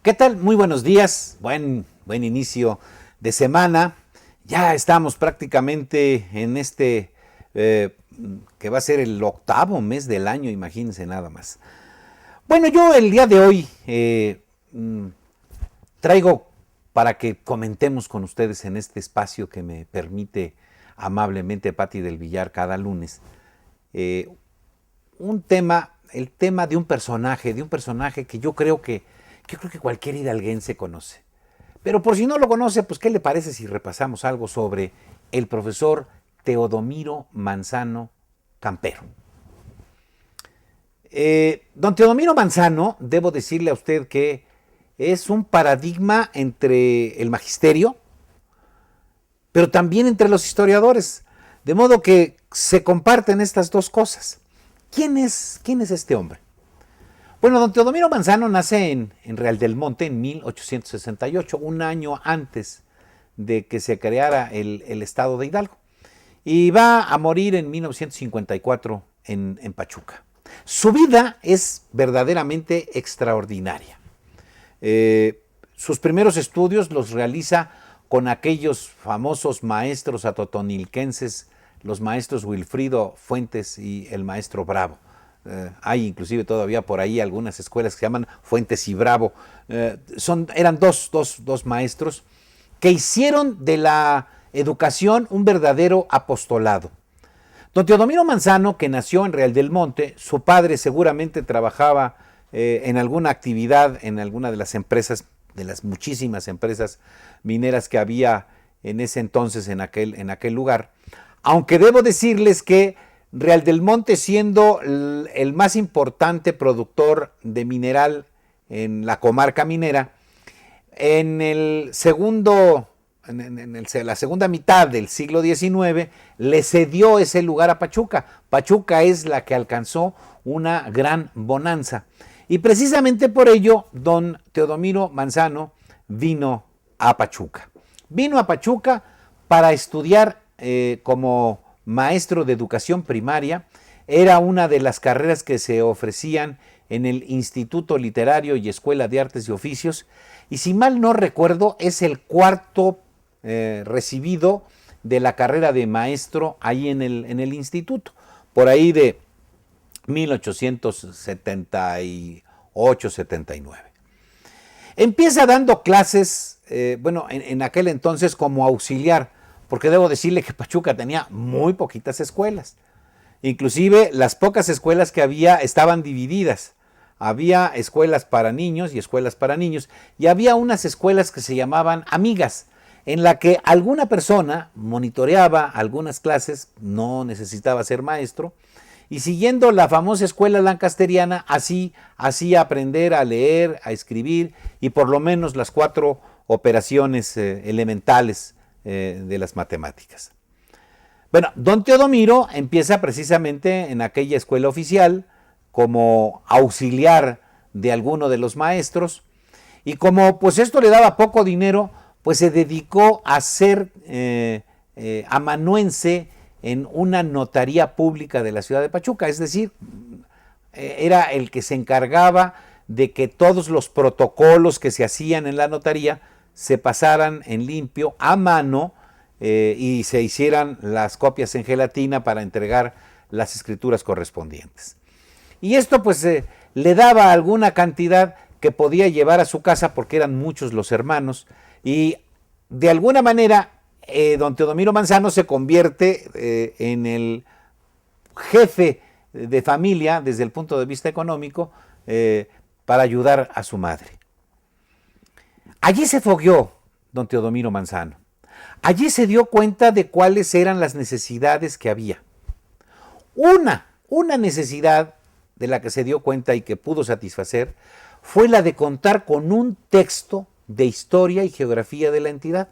¿Qué tal? Muy buenos días, buen inicio de semana. Ya estamos prácticamente en que va a ser el octavo mes del año, imagínense nada más. Bueno, yo el día de hoy traigo para que comentemos con ustedes en este espacio que me permite amablemente Pati del Villar cada lunes, eh, el tema de un personaje que yo creo que cualquier hidalguense conoce. Pero por si no lo conoce, pues ¿qué le parece si repasamos algo sobre el profesor Teodomiro Manzano Campero? Don Teodomiro Manzano, debo decirle a usted que es un paradigma entre el magisterio, pero también entre los historiadores, de modo que se comparten estas dos cosas. ¿Quién es este hombre? Bueno, don Teodomiro Manzano nace en Real del Monte en 1868, un año antes de que se creara el estado de Hidalgo. Y va a morir en 1954 en Pachuca. Su vida es verdaderamente extraordinaria. Sus primeros estudios los realiza con aquellos famosos maestros atotonilquenses, los maestros Wilfrido Fuentes y el maestro Bravo. Hay inclusive todavía por ahí algunas escuelas que se llaman Fuentes y Bravo. Eran dos maestros que hicieron de la educación un verdadero apostolado. Don Teodomiro Manzano, que nació en Real del Monte, su padre seguramente trabajaba en alguna actividad en alguna de las empresas, de las muchísimas empresas mineras que había en ese entonces en aquel lugar. Aunque debo decirles que Real del Monte, siendo el más importante productor de mineral en la comarca minera, en la segunda mitad del siglo XIX le cedió ese lugar a Pachuca. Pachuca es la que alcanzó una gran bonanza. Y precisamente por ello, don Teodomiro Manzano vino a Pachuca. Vino a Pachuca para estudiar como maestro de educación primaria. Era una de las carreras que se ofrecían en el Instituto Literario y Escuela de Artes y Oficios. Y si mal no recuerdo, es el cuarto recibido de la carrera de maestro ahí en el instituto. Por ahí de 1878-79. Empieza dando clases, en aquel entonces como auxiliar, porque debo decirle que Pachuca tenía muy poquitas escuelas. Inclusive las pocas escuelas que había estaban divididas. Había escuelas para niños y escuelas para niños, y había unas escuelas que se llamaban amigas, en la que alguna persona monitoreaba algunas clases, no necesitaba ser maestro, y siguiendo la famosa escuela lancasteriana, así hacía aprender a leer, a escribir, y por lo menos las 4 operaciones elementales de las matemáticas. Bueno, don Teodomiro empieza precisamente en aquella escuela oficial como auxiliar de alguno de los maestros, y como pues esto le daba poco dinero, pues se dedicó a ser amanuense en una notaría pública de la ciudad de Pachuca, es decir, era el que se encargaba de que todos los protocolos que se hacían en la notaría se pasaran en limpio a mano y se hicieran las copias en gelatina para entregar las escrituras correspondientes. Y esto pues le daba alguna cantidad que podía llevar a su casa porque eran muchos los hermanos, y de alguna manera don Teodomiro Manzano se convierte en el jefe de familia desde el punto de vista económico para ayudar a su madre. Allí se fogueó don Teodomiro Manzano. Allí se dio cuenta de cuáles eran las necesidades que había. Una necesidad de la que se dio cuenta y que pudo satisfacer fue la de contar con un texto de historia y geografía de la entidad.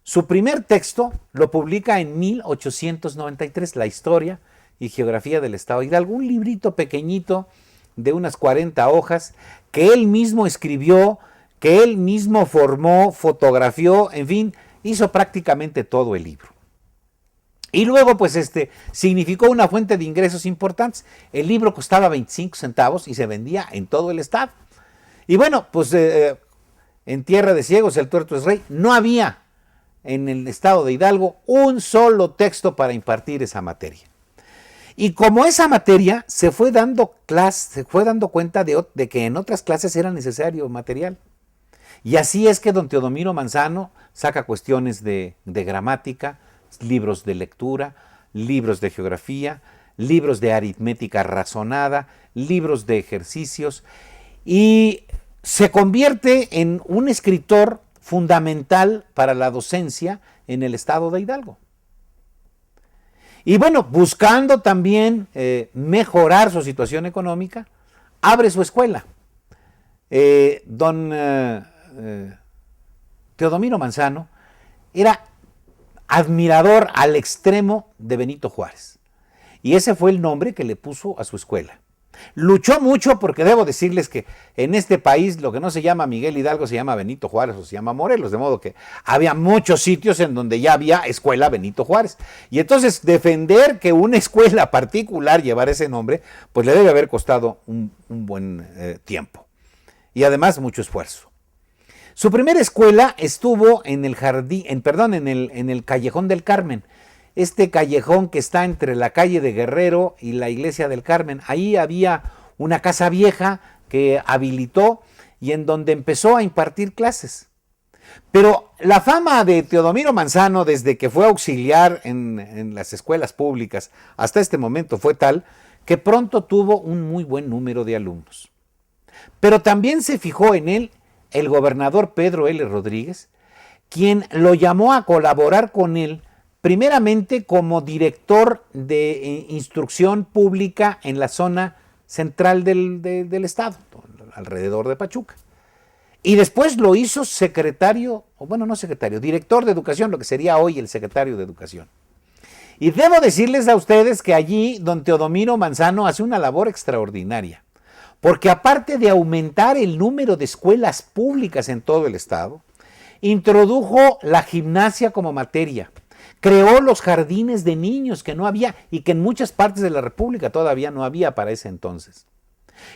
Su primer texto lo publica en 1893, La Historia y Geografía del Estado de Hidalgo, un librito pequeñito de unas 40 hojas que él mismo escribió, que él mismo formó, fotografió, en fin, hizo prácticamente todo el libro. Y luego, pues, significó una fuente de ingresos importantes. El libro costaba 25 centavos y se vendía en todo el estado. Y bueno, pues en tierra de ciegos el tuerto es rey. No había en el estado de Hidalgo un solo texto para impartir esa materia. Y como esa materia se fue dando cuenta de que en otras clases era necesario material. Y así es que don Teodomiro Manzano saca cuestiones de gramática, libros de lectura, libros de geografía, libros de aritmética razonada, libros de ejercicios, y se convierte en un escritor fundamental para la docencia en el estado de Hidalgo. Y bueno, buscando también mejorar su situación económica, abre su escuela. Don Teodomiro Manzano era admirador al extremo de Benito Juárez. Y ese fue el nombre que le puso a su escuela. Luchó mucho porque debo decirles que en este país lo que no se llama Miguel Hidalgo se llama Benito Juárez o se llama Morelos, de modo que había muchos sitios en donde ya había escuela Benito Juárez. Y entonces defender que una escuela particular llevara ese nombre, pues le debe haber costado un buen tiempo. Y además mucho esfuerzo. Su primera escuela estuvo en el en el Callejón del Carmen. Este callejón que está entre la calle de Guerrero y la iglesia del Carmen. Ahí había una casa vieja que habilitó y en donde empezó a impartir clases. Pero la fama de Teodomiro Manzano, desde que fue auxiliar en las escuelas públicas hasta este momento, fue tal que pronto tuvo un muy buen número de alumnos. Pero también se fijó en él el gobernador Pedro L. Rodríguez, quien lo llamó a colaborar con él primeramente como director de instrucción pública en la zona central del estado, alrededor de Pachuca. Y después lo hizo director de educación, lo que sería hoy el secretario de educación. Y debo decirles a ustedes que allí don Teodomiro Manzano hace una labor extraordinaria, porque aparte de aumentar el número de escuelas públicas en todo el estado, introdujo la gimnasia como materia, creó los jardines de niños que no había y que en muchas partes de la República todavía no había para ese entonces.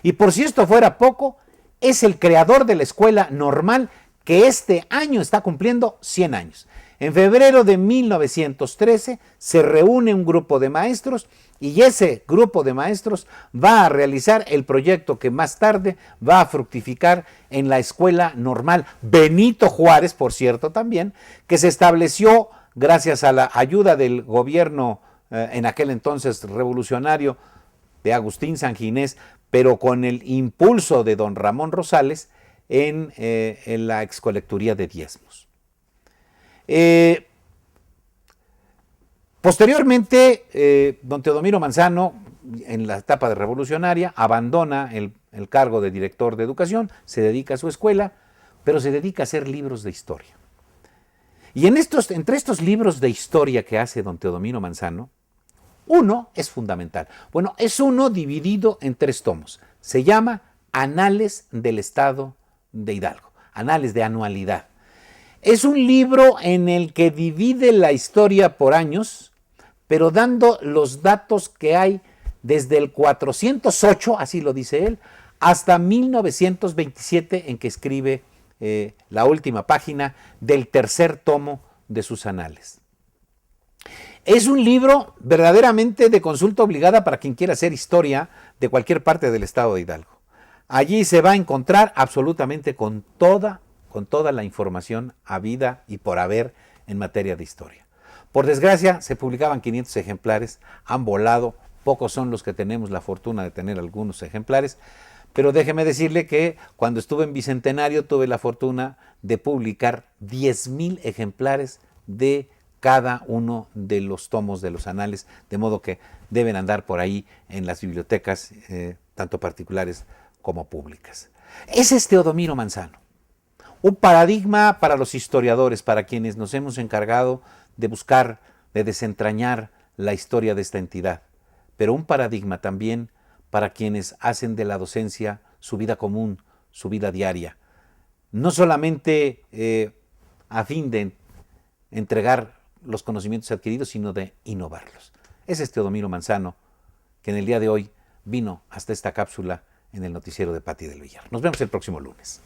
Y por si esto fuera poco, es el creador de la escuela normal que este año está cumpliendo 100 años. En febrero de 1913 se reúne un grupo de maestros y ese grupo de maestros va a realizar el proyecto que más tarde va a fructificar en la escuela normal Benito Juárez, por cierto también, que se estableció gracias a la ayuda del gobierno en aquel entonces revolucionario de Agustín Sanginés, pero con el impulso de don Ramón Rosales en la excolecturía de diezmos. Posteriormente, don Teodomiro Manzano, en la etapa de revolucionaria, abandona el cargo de director de educación, se dedica a su escuela, pero se dedica a hacer libros de historia. Y entre estos libros de historia que hace don Teodomiro Manzano, uno es fundamental. Bueno, es uno dividido en 3 tomos. Se llama Anales del Estado de Hidalgo, Anales de Anualidad. Es un libro en el que divide la historia por años, pero dando los datos que hay desde el 408, así lo dice él, hasta 1927, en que escribe la última página del 3er tomo de sus anales. Es un libro verdaderamente de consulta obligada para quien quiera hacer historia de cualquier parte del estado de Hidalgo. Allí se va a encontrar absolutamente con toda la información habida y por haber en materia de historia. Por desgracia, se publicaban 500 ejemplares, han volado, pocos son los que tenemos la fortuna de tener algunos ejemplares, pero déjeme decirle que cuando estuve en Bicentenario tuve la fortuna de publicar 10,000 ejemplares de cada uno de los tomos de los anales, de modo que deben andar por ahí en las bibliotecas, tanto particulares como públicas. Ese es Teodomiro Manzano, un paradigma para los historiadores, para quienes nos hemos encargado de buscar, de desentrañar la historia de esta entidad, pero un paradigma también para quienes hacen de la docencia su vida común, su vida diaria, no solamente a fin de entregar los conocimientos adquiridos, sino de innovarlos. Ese es Teodomiro Manzano, que en el día de hoy vino hasta esta cápsula en el noticiero de Pati del Villar. Nos vemos el próximo lunes.